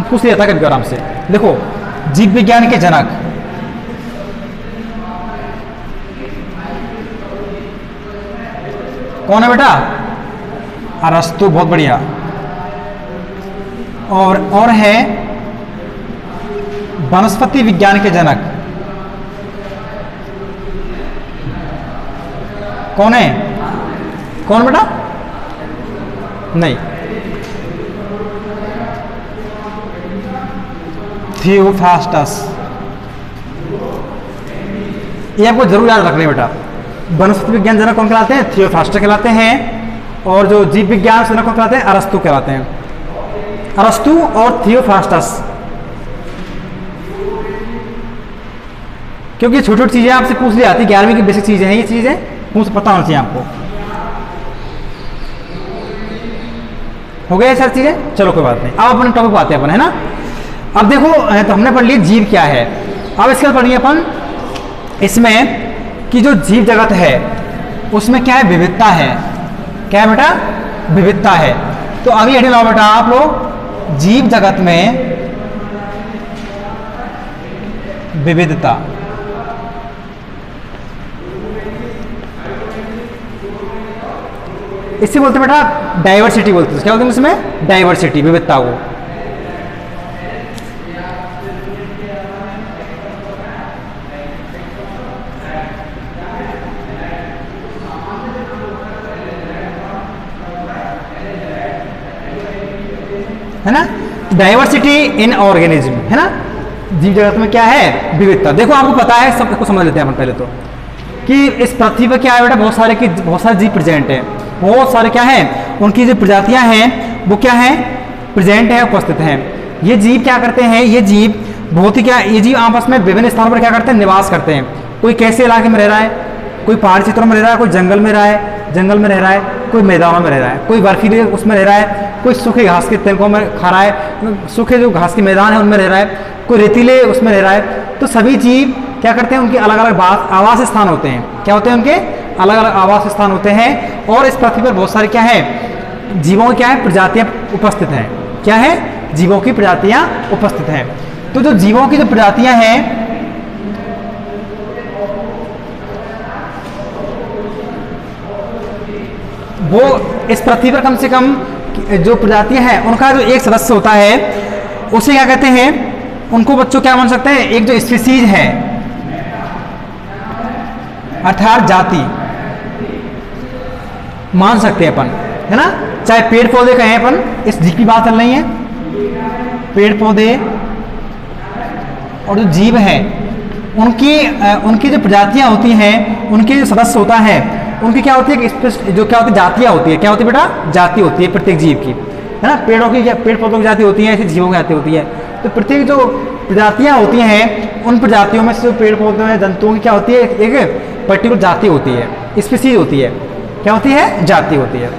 पूछ लिया था कभी आराम से। देखो, जीव विज्ञान के जनक कौन है बेटा? अरस्तु। बहुत बढ़िया। और है वनस्पति विज्ञान के जनक कौन है? कौन बेटा? नहीं। थियोफ्रास्टस, ये आपको जरूर याद रखना है बेटा। वनस्पति विज्ञान जनक कौन कहलाते हैं? थियोफ्रास्टस कहलाते हैं। और जो जीव विज्ञान जनक कौन कहलाते हैं? अरस्तु कहलाते हैं। अरस्तु और थियोफ्रास्टस। क्योंकि छोटी छोटी चीजें आपसे पूछ ली आती, 11वीं की बेसिक चीजें हैं ये चीजें, पूछ पता होना चाहिए आपको। हो गया सर चीजें? चलो कोई बात नहीं, अब अपने टॉपिक पे आते हैं अपन, है ना। अब देखो तो हमने पढ़ लिया जीव क्या है। अब इसके बाद पढ़िए अपन इसमें कि जो जीव जगत है उसमें क्या है? विविधता है। क्या है बेटा? विविधता है। तो अभी हेडिंग लाओ बेटा आप लोग, जीव जगत में विविधता। इससे बोलते हैं बेटा डाइवर्सिटी बोलते हैं। क्या बोलते हैं इसमें? डाइवर्सिटी, विविधता को। है ना, डाइवर्सिटी इन ऑर्गेनिज्म, है ना। जीव जगत में क्या है? विविधता। देखो आपको पता है, सबको समझ लेते हैं अपन पहले तो, कि इस पृथ्वी पर क्या है बेटा? बहुत सारे जीव प्रेजेंट हैं। बहुत सारे क्या हैं? उनकी जो प्रजातियां हैं वो क्या है? प्रेजेंट है, उपस्थित हैं। ये जीव क्या करते हैं? ये जीव बहुत ही क्या, ये जीव आपस में विभिन्न स्थानों पर क्या करते हैं? निवास करते हैं। कोई कैसे इलाके में रह रहा है, कोई पहाड़ी क्षेत्रों में रह रहा है, कोई जंगल में रह रहा है, कोई मैदानों में रह रहा है, कोई बर्फीले उसमें रह रहा है, कोई सूखे घास के तनकों में खा रहा है, सूखे जो घास के मैदान है उनमें रह रहा है, कोई रेतीले उसमें रह रहा है। तो सभी जीव क्या करते हैं? उनके अलग अलग आवास स्थान होते हैं। क्या होते हैं? उनके अलग अलग आवास स्थान होते हैं। और इस पृथ्वी पर बहुत सारे क्या है? जीवों की क्या है? प्रजातियां उपस्थित हैं। क्या है? जीवों की प्रजातियां उपस्थित हैं। तो जो जीवों की जो प्रजातियां हैं वो इस पृथ्वी पर कम से कम जो प्रजातियां हैं उनका जो एक सदस्य होता है उसे क्या कहते हैं? उनको बच्चों क्या मान सकते हैं? एक जो स्पीसीज है अर्थात जाति मान सकते हैं अपन, है ना। चाहे पेड़ पौधे कहें अपन, इस जीव की बात चल रही है, पेड़ पौधे और जो जीव है उनकी जो प्रजातियां होती हैं, उनके जो सदस्य होता है, उनकी क्या होती है? जो क्या होती है? जातियां होती है। क्या होती है बेटा? जाति होती है प्रत्येक जीव की, है ना। पेड़ पौधों की जाति होती है, ऐसे जीवों की जाति होती है। तो प्रत्येक जो प्रजातियां होती हैं उन प्रजातियों में से जो पेड़ पौधे हैं, जंतुओं की क्या होती है? एक पर्टिकुलर जाति होती है, स्पीसीज होती है। क्या होती है? जाति होती है।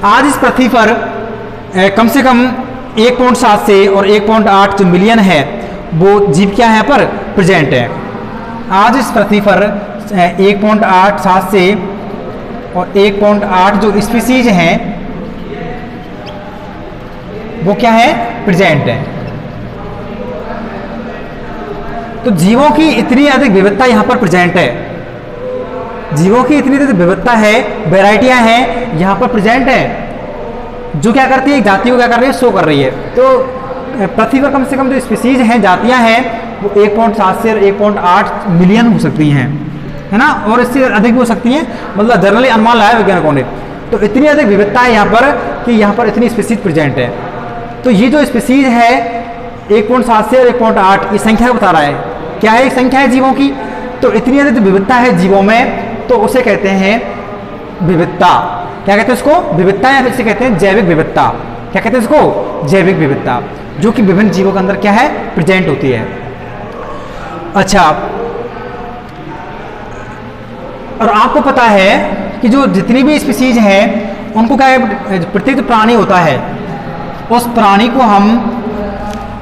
आज इस पृथ्वी पर कम से कम 1.7 से और 1.8 जो मिलियन है वो जीव क्या है यहाँ पर? प्रेजेंट है। आज इस पृथ्वी पर 1.87 से और 1.8 जो स्पीसीज हैं वो क्या है? प्रेजेंट है। तो जीवों की इतनी अधिक विविधता यहाँ पर प्रेजेंट है। जीवों की इतनी अधिक विविधता है, वैरायटियां हैं यहाँ पर प्रेजेंट है, जो क्या करती है? जाति को क्या कर रही है? शो कर रही है। तो पृथ्वी पर कम से कम जो स्पीसीज हैं, जातियां हैं, वो 1.7 से 1.8 मिलियन हो सकती हैं, है ना। और इससे अधिक भी हो सकती हैं, मतलब जनरली अनुमान लगाया वैज्ञानिकों ने। तो इतनी अधिक विविधता है यहाँ पर कि यहाँ पर इतनी स्पीसीज प्रेजेंट है। तो ये जो स्पीसीज है 1.7 से 1.8 ये संख्या बता रहा है। क्या है? संख्या है जीवों की। तो इतनी अधिक विविधता है जीवों में, तो उसे कहते हैं विविधता। क्या कहते हैं उसको? विविधता, या फिर इसे कहते हैं जैविक विविधता। क्या कहते हैं इसको? जैविक विविधता, जो कि विभिन्न जीवों के अंदर क्या है? प्रेजेंट होती है। अच्छा, और आपको पता है कि जो जितनी भी स्पीसीज हैं उनको क्या है? प्रत्येक जो प्राणी होता है उस प्राणी को हम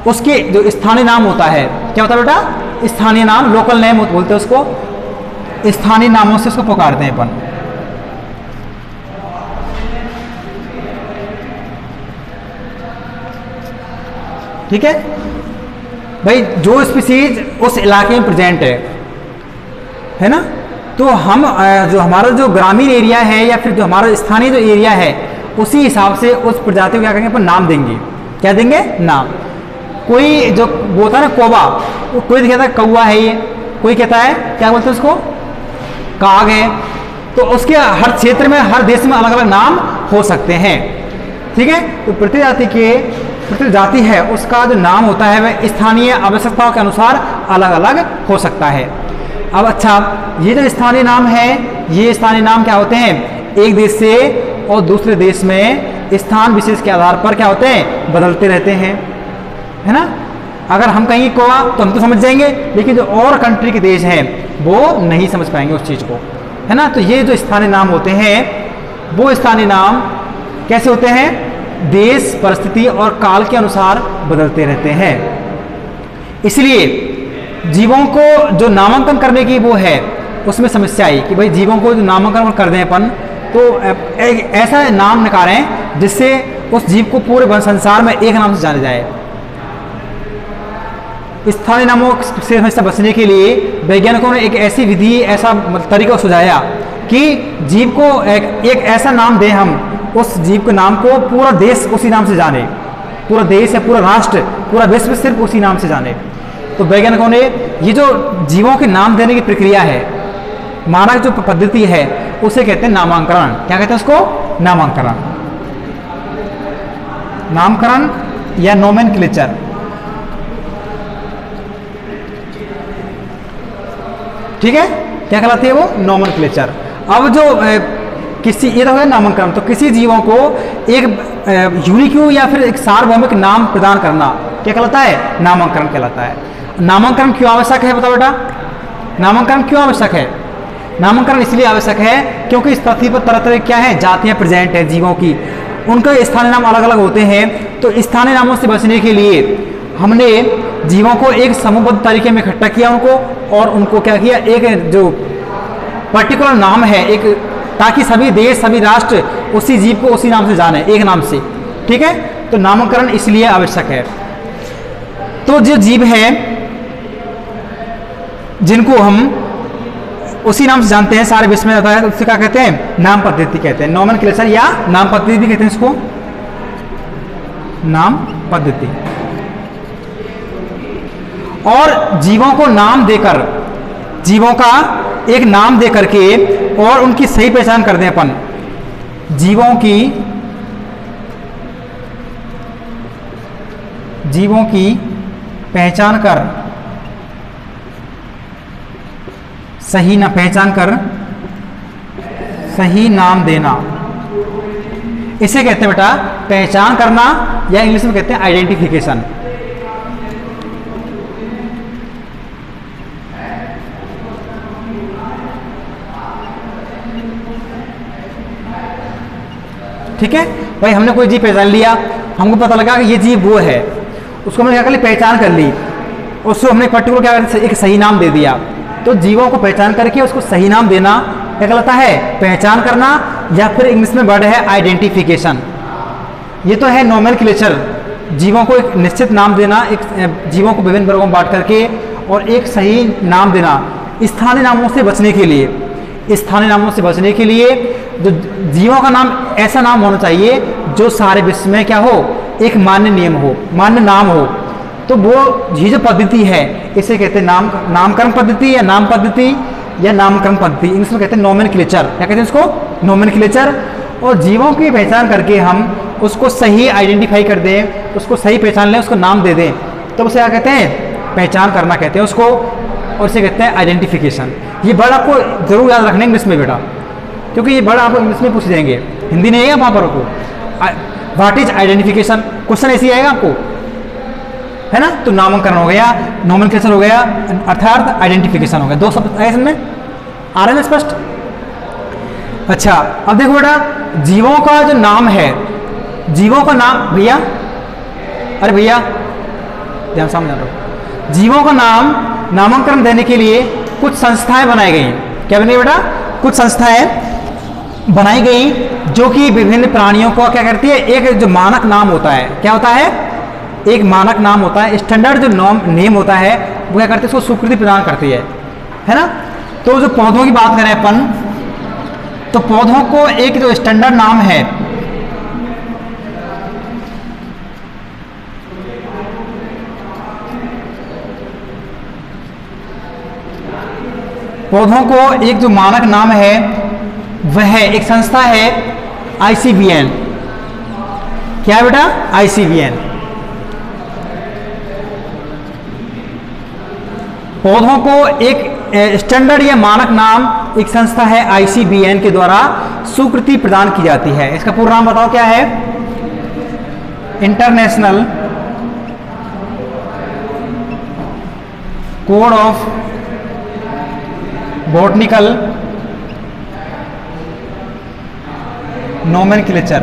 उसके जो स्थानीय नाम होता है, क्या होता है बेटा? स्थानीय नाम, लोकल नेम बोलते हैं उसको। स्थानीय नामों से उसको पुकारते हैं अपन। ठीक है भाई, जो स्पीसीज उस इलाके में प्रेजेंट है ना। तो हम जो हमारा जो ग्रामीण एरिया है या फिर जो हमारा स्थानीय जो एरिया है उसी हिसाब से उस प्रजाति को क्या करेंगे? अपन नाम देंगे। क्या देंगे? नाम। कोई जो वो होता है ना कौवा, कोई कहता है कौवा है ये, कोई कहता है क्या बोलते हैं उसको? काग है। तो उसके हर क्षेत्र में, हर देश में अलग अलग नाम हो सकते हैं। ठीक है। तो प्रत्येक जाति है उसका जो नाम होता है वह स्थानीय आवश्यकताओं के अनुसार अलग अलग हो सकता है। अब अच्छा, ये जो स्थानीय नाम है, ये स्थानीय नाम क्या होते हैं, एक देश से और दूसरे देश में स्थान विशेष के आधार पर क्या होते हैं, बदलते रहते हैं, है ना। अगर हम कहेंगे गोवा तो हम तो समझ जाएंगे, लेकिन जो और कंट्री के देश हैं वो नहीं समझ पाएंगे उस चीज़ को, है ना। तो ये जो स्थानीय नाम होते हैं वो स्थानीय नाम कैसे होते हैं, देश, परिस्थिति और काल के अनुसार बदलते रहते हैं। इसलिए जीवों को जो नामांकन करने की वो है, उसमें समस्या आई कि भाई जीवों को जो नामांकन कर दें अपन, तो ऐसा नाम निकालें जिससे उस जीव को पूरे संसार में एक नाम से जाना जाए। स्थानीय नामों से हमेशा बचने के लिए वैज्ञानिकों ने एक ऐसी विधि, ऐसा तरीका सुझाया कि जीव को एक ऐसा नाम दें हम, उस जीव के नाम को पूरा देश उसी नाम से जाने, पूरा देश या पूरा राष्ट्र, पूरा विश्व सिर्फ उसी नाम से जाने। तो वैज्ञानिकों ने ये जो जीवों के नाम देने की प्रक्रिया है, मानक जो पद्धति है, उसे कहते हैं नामांकरण। क्या कहते हैं उसको, नामांकरण, नामकरण या नोमेनक्लेचर। ठीक है, क्या कहलाती है वो, नोमेनक्लेचर। अब जो किसी, ये तो है नामांकरण, तो किसी जीवों को एक यूनिक या फिर एक सार्वभौमिक नाम प्रदान करना क्या कहलाता है, नामांकरण कहलाता है। नामांकरण क्यों आवश्यक है, बताओ बेटा, नामांकरण क्यों आवश्यक है। नामांकरण इसलिए आवश्यक है क्योंकि इस पृथ्वी पर तरह तरह क्या है, जातियां प्रेजेंट है जीवों की, उनके स्थानीय नाम अलग अलग होते हैं। तो स्थानीय नामों से बचने के लिए हमने जीवों को एक समूहबद्ध तरीके में इकट्ठा किया उनको, और उनको क्या किया, एक जो पर्टिकुलर नाम है, एक, ताकि सभी देश, सभी राष्ट्र उसी जीव को उसी नाम से जाने, एक नाम से। ठीक है, तो नामकरण इसलिए आवश्यक है। तो जो जीव है जिनको हम उसी नाम से जानते हैं, सारे विश्व में जाता है, तो उससे क्या कहते हैं, नाम पद्धति कहते हैं, नोमेनक्लेचर या नाम पद्धति भी कहते हैं इसको, नाम पद्धति। और जीवों को नाम देकर, जीवों का एक नाम दे करके और उनकी सही पहचान कर दें अपन, जीवों की पहचान कर, सही ना पहचान कर सही नाम देना, इसे कहते हैं बेटा पहचान करना, या इंग्लिश में कहते हैं आइडेंटिफिकेशन। ठीक है भाई, हमने कोई जीव पहचान लिया, हमको पता लगा कि ये जीव वो है, उसको हमने क्या कर लिया, पहचान कर ली, उसको हमने पर्टिकुलर क्या कर, एक सही नाम दे दिया। तो जीवों को पहचान करके उसको सही नाम देना क्या कहलाता है, पहचान करना, या फिर इंग्लिश में वर्ड है आइडेंटिफिकेशन। ये तो है नोमेनक्लेचर, जीवों को एक निश्चित नाम देना, एक जीवों को विभिन्न वर्गों में बांट करके और एक सही नाम देना। स्थानीय नामों से बचने के लिए, स्थानीय नामों से बचने के लिए जो जीवों का नाम ऐसा नाम होना चाहिए जो सारे विश्व में क्या हो, एक मान्य नियम हो, मान्य नाम हो। तो वो ये जो पद्धति है इसे कहते हैं नामकरण पद्धति या नाम पद्धति या नामकरण पद्धति, इंग्लिश में कहते हैं नोमेनक्लेचर। क्या कहते हैं इसको, नोमेनक्लेचर। और जीवों की पहचान करके हम उसको सही आइडेंटिफाई कर दें, उसको सही पहचान लें, उसको नाम दे दें, तो उसे क्या कहते हैं, पहचान करना कहते हैं उसको, और इसे कहते हैं आइडेंटिफिकेशन। ये वर्ड आपको जरूर याद रखना इंग्लिश में बेटा, क्योंकि ये वर्ड आपको इंग्लिश में पूछ जाएंगे, हिंदी नहीं आएगा वहाँ पर आपको। व्हाट इज आइडेंटिफिकेशन, क्वेश्चन ऐसे ही आएगा आपको, है ना। तो नामकरण हो गया, नोमेनक्लेचर हो गया, अर्थात आइडेंटिफिकेशन हो गया। दो शब्द आए इसमें, आ रहे हैं स्पष्ट। अच्छा, अब देखो बेटा, जीवों का जो नाम है, जीवों का नाम, भैया अरे भैया ध्यान सामने आ रहा, जीवों का नाम नामकरण देने के लिए कुछ संस्थाएं बनाई गई। क्या बनी बेटा, कुछ संस्थाएं बनाई गई जो कि विभिन्न प्राणियों को क्या करती है, एक जो मानक नाम होता है, क्या होता है, एक मानक नाम होता है, स्टैंडर्ड जो नेम होता है, वो क्या करते हैं, उसको स्वीकृति प्रदान करती है ना। तो जो पौधों की बात करें अपन, तो पौधों को एक जो स्टैंडर्ड नाम है, पौधों को एक जो मानक नाम है वह एक संस्था है ICBN, क्या है बेटा? आईसीबीएन। पौधों को एक स्टैंडर्ड या मानक नाम एक संस्था है आईसीबीएन के द्वारा स्वीकृति प्रदान की जाती है। इसका पूरा नाम बताओ क्या है? International code of botanical nomenclature.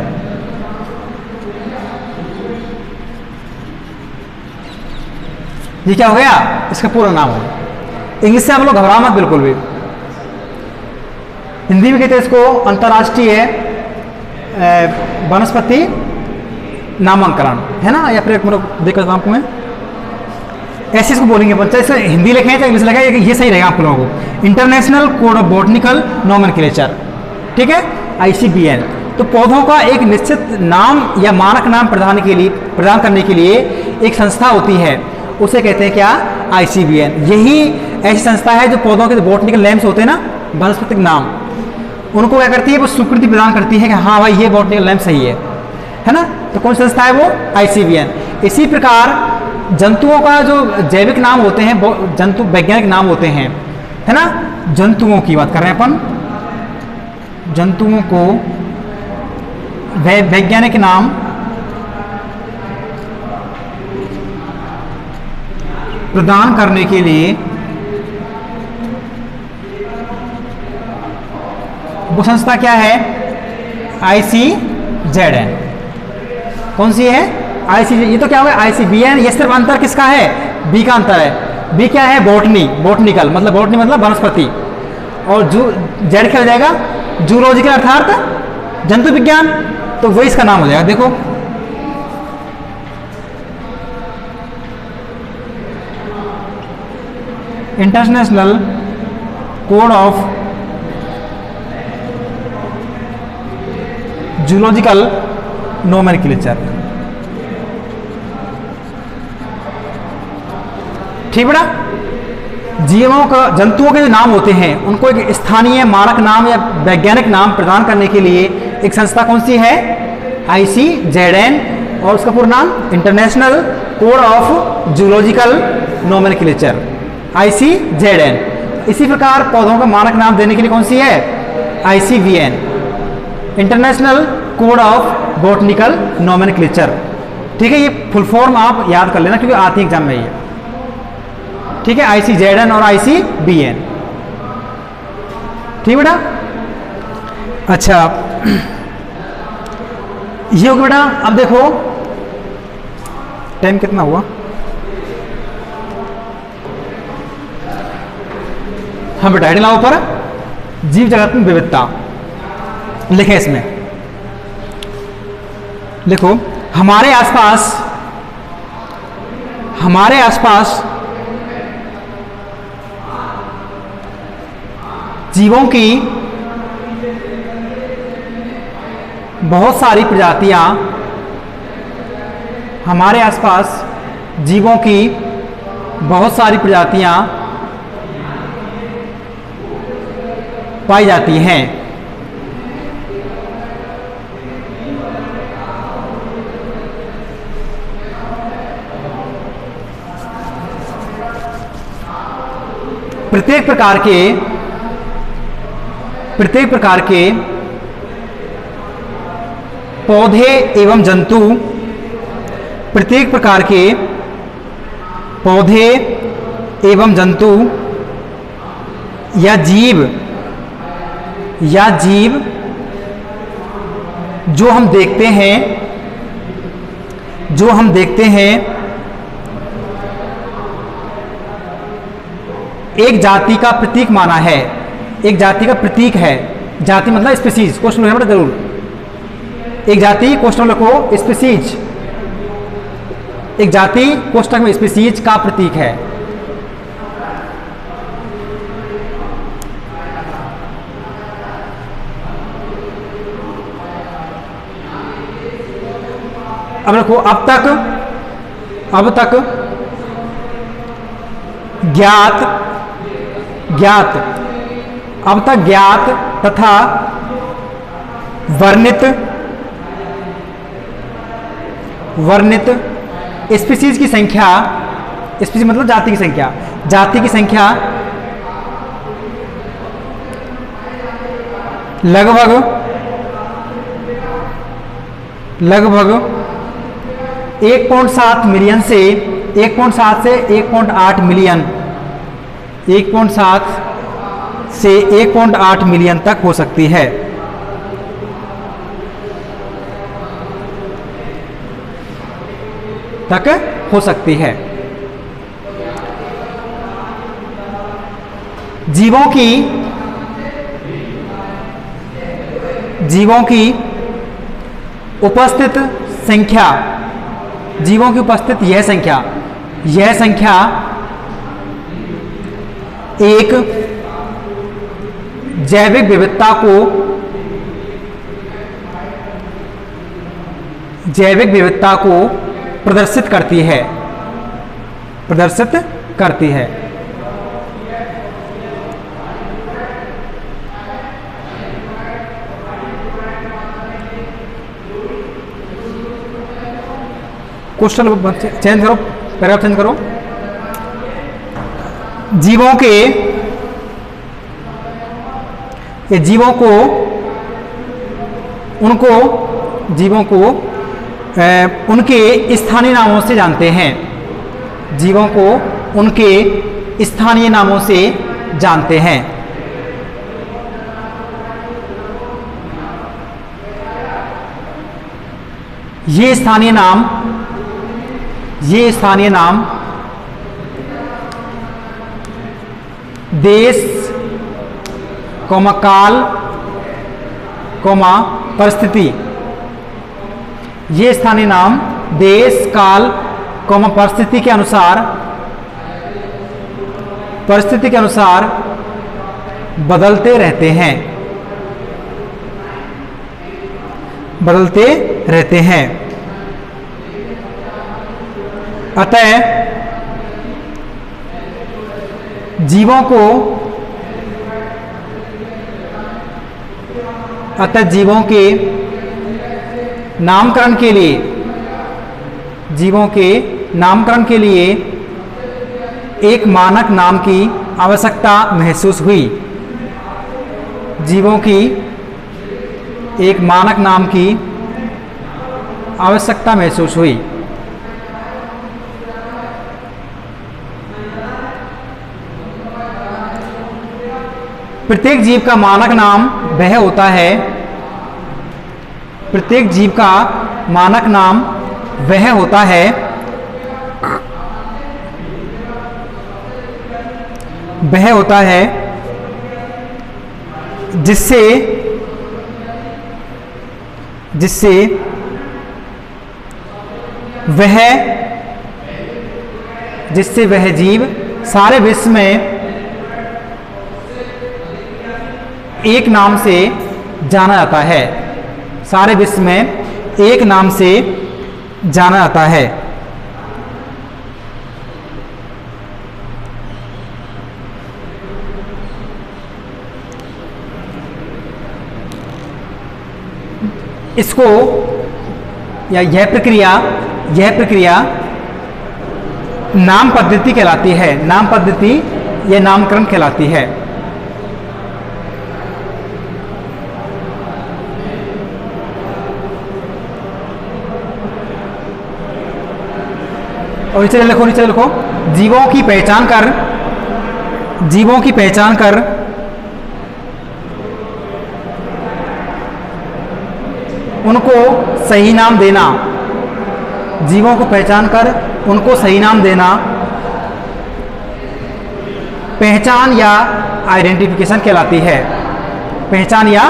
ये क्या हो गया? इसका पूरा नाम हो। इंग्लिश से आप लोग घबरा मत बिल्कुल भी। हिंदी में कहते हैं इसको अंतर्राष्ट्रीय वनस्पति नामांकन, है ना? या फिर एक देखो आपको मैं ऐसे इसको बोलेंगे, चाहे हिंदी लिखें चाहे इंग्लिश लिखें, ये सही रहेगा आप लोगों को। International code of botanical nomenclature, ठीक है, आईसीबीएन। तो पौधों का एक निश्चित नाम या मानक नाम प्रदान करने के लिए एक संस्था होती है, उसे कहते हैं क्या? आईसीबीएन। यही ऐसी संस्था है जो पौधों के बॉटनिकल नेम्स होते हैं ना, वनस्पतिक नाम, उनको क्या करती है? वो स्वीकृति प्रदान करती है कि हाँ भाई ये बॉटनिकल नेम सही है ना? तो कौन सी संस्था है वो? आईसीबीएन। इसी प्रकार जंतुओं का जो जैविक नाम होते हैं, जंतु वैज्ञानिक नाम होते हैं, है ना? जंतुओं की बात कर रहे हैं अपन, जंतुओं को वैज्ञानिक नाम प्रदान करने के लिए वो संस्था क्या है? आईसीजेडएन। कौन सी है? आईसीजे। ये तो क्या होगा? आईसीबीएन। ये सिर्फ अंतर किसका है? बी का अंतर है। बी क्या है? बॉटनी, बॉटनिकल मतलब बॉटनी मतलब वनस्पति, और जू जेड क्या हो जाएगा? जूलॉजिकल अर्थात जंतु विज्ञान। तो वही इसका नाम हो जाएगा। देखो international code of zoological nomenclature, ठीक बेटा? जीवों का, जंतुओं के जो नाम होते हैं उनको एक स्थानीय मानक नाम या वैज्ञानिक नाम प्रदान करने के लिए एक संस्था कौन सी है? आईसीजेडएन। और उसका पूरा नाम international code of zoological nomenclature, ICZN. इसी प्रकार पौधों का मानक नाम देने के लिए कौन सी है? ICBN, international code of botanical nomenclature, ठीक है? ये फुल फॉर्म आप याद कर लेना क्योंकि आती है एग्जाम में ये, ठीक है? आईसीजेडएन और आईसीबीएन, ठीक बेटा? अच्छा, ये हो गया बेटा। अब देखो टाइम कितना हुआ? हाँ बेटा, हेडिंग लाओ ऊपर, जीव जगत में विविधता लिखे। इसमें लिखो हमारे आसपास जीवों की बहुत सारी प्रजातियां, हमारे आसपास जीवों की बहुत सारी प्रजातियां पाई जाती हैं। प्रत्येक प्रकार के पौधे एवं जंतु, प्रत्येक प्रकार के पौधे एवं जंतु या जीव जो हम देखते हैं एक जाति का प्रतीक माना है। एक जाति का प्रतीक है। जाति मतलब स्पीसीज, क्वेश्चन में जरूर। एक जाति क्वेश्चन लिखो, स्पीसीज, एक जाति कोष्टक में स्पीसीज का प्रतीक है। अब देखो, अब तक ज्ञात तथा वर्णित वर्णित स्पीसीज की संख्या, स्पीसीज मतलब जाति की संख्या, जाति की संख्या लगभग 1.7 मिलियन से 1.7 से 1.8 मिलियन, 1.7 से 1.8 मिलियन तक हो सकती है। तक हो सकती है। जीवों की उपस्थित संख्या, जीवों की उपस्थित यह संख्या एक जैविक विविधता को प्रदर्शित करती है। क्वेश्चन चेंज करो, पैराग्राफ चेंज करो। जीवों को उनके स्थानीय नामों से जानते हैं। जीवों को उनके स्थानीय नामों से जानते हैं। ये स्थानीय नाम देश, काल, परिस्थिति, ये स्थानीय नाम देश, काल, परिस्थिति के अनुसार बदलते रहते हैं। अतः जीवों के नामकरण के लिए एक मानक नाम की आवश्यकता महसूस हुई। जीवों की एक मानक नाम की आवश्यकता महसूस हुई। प्रत्येक जीव का मानक नाम वह होता है, प्रत्येक जीव का मानक नाम वह होता है जिससे वह जीव सारे विश्व में एक नाम से जाना जाता है। सारे विश्व में एक नाम से जाना जाता है। इसको या यह प्रक्रिया नाम पद्धति कहलाती है। नाम पद्धति यह नामकरण कहलाती है। और नीचे लिखो जीवों की पहचान कर उनको सही नाम देना। जीवों को पहचान कर उनको सही नाम देना पहचान या आइडेंटिफिकेशन कहलाती है। पहचान या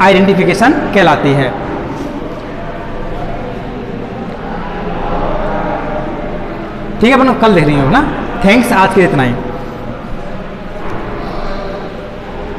आइडेंटिफिकेशन कहलाती है। ठीक है, अपन कल देख रही हो ना। थैंक्स, आज के इतना ही।